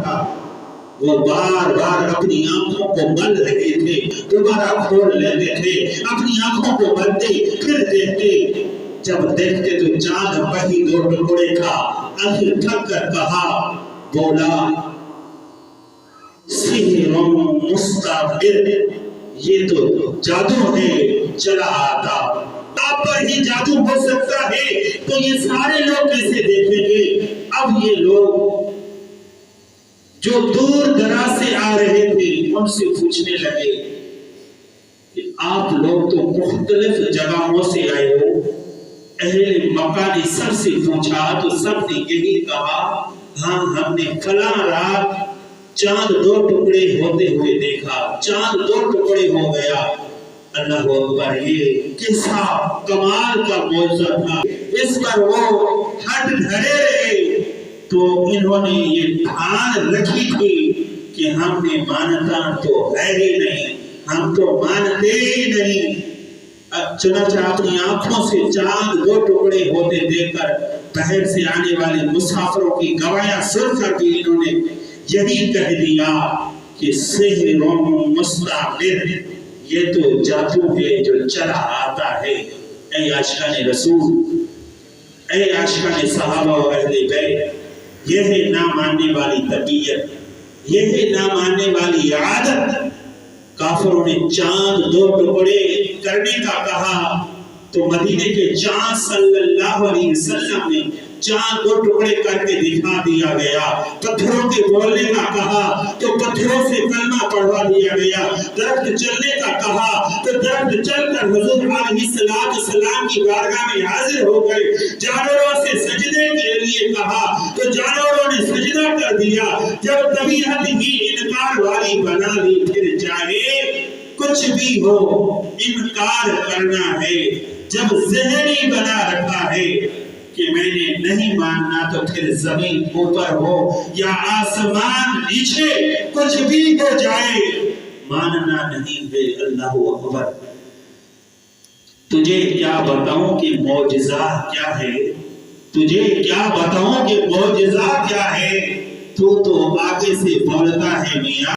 تھا، وہ بار بار اپنی آنکھوں کو بند رہے تھے، دوبارہ کھول لیتے تھے، اپنی آنکھوں کو بندے پھر دیکھتے، جب دیکھتے تو چاند وہی دو ٹکڑے تھا۔ آخر تھک کر کہا، بولا سحر مستمر، یہ تو جادو ہے چلا آتا، آپ پر ہی جادو ہو سکتا ہے تو یہ سارے لوگ کیسے دیکھیں گے؟ اب یہ لوگ جو دور دراز سے آ رہے تھے ان سے پوچھنے لگے کہ آپ لوگ تو مختلف جگہوں سے آئے ہو۔ اہل مکہ نے سب سے پوچھا تو سب نے یہی کہا، ہاں ہم نے فلاں رات چاند دو ٹکڑے ہوتے ہوئے دیکھا، چاند دو ٹکڑے ہو گیا۔ اللہ اکبر، یہ کیسا کمال کا معجزہ تھا، اس پر وہ ہٹ دھڑے رہے تو انہوں نے یہ ٹھان رکھی تھی کہ ہم نے مانتا تو ہے ہی نہیں، ہم تو مانتے ہی نہیں۔ چنانچہ اپنی آنکھوں سے چاند دو ٹکڑے ہوتے دیکھ کر باہر سے آنے والے مسافروں کی گواہیاں سن کر بھی انہوں نے یہی کہہ دیا کہ سحر مستمر، یہ تو جادو ہے جو چلا آتا ہے۔ اے عاشقان رسول، اے عاشقان صحابہ و اہل بیت، یہ ہے نہ ماننے والی طبیعت، یہ ہے نہ ماننے والی عادت۔ کافروں نے چاند دو ٹکڑے کرنے کا کہا تو مدینے کے چاند صلی اللہ علیہ وسلم نے چاند دو ٹکڑے کر کے دکھا دیا گیا۔ پتھروں کے بولنے کا کہا تو پتھروں سے کلمہ پڑھوا دیا گیا۔ درخت چلنے کا کہا تو درخت چل کر حضور علیہ السلام کی بارگاہ میں حاضر ہو گئے۔ جانوروں سے سجدے کے لیے کہا تو جانوروں نے سجدہ کر دیا۔ جب طبیعت ہی انکار والی بنا لی، پھر چاہے کچھ بھی ہو انکار کرنا ہے۔ جب ذہنی بنا رکھا ہے کہ میں نے نہیں ماننا تو پھر زمین اوپر ہو یا آسمان نیچے، کچھ بھی ہو جائے ماننا نہیں ہے۔ اللہ اکبر، تجھے کیا بتاؤں کہ معجزہ کیا ہے، تجھے کیا بتاؤں کہ معجزہ کیا ہے، تو آگے سے بولتا ہے میاں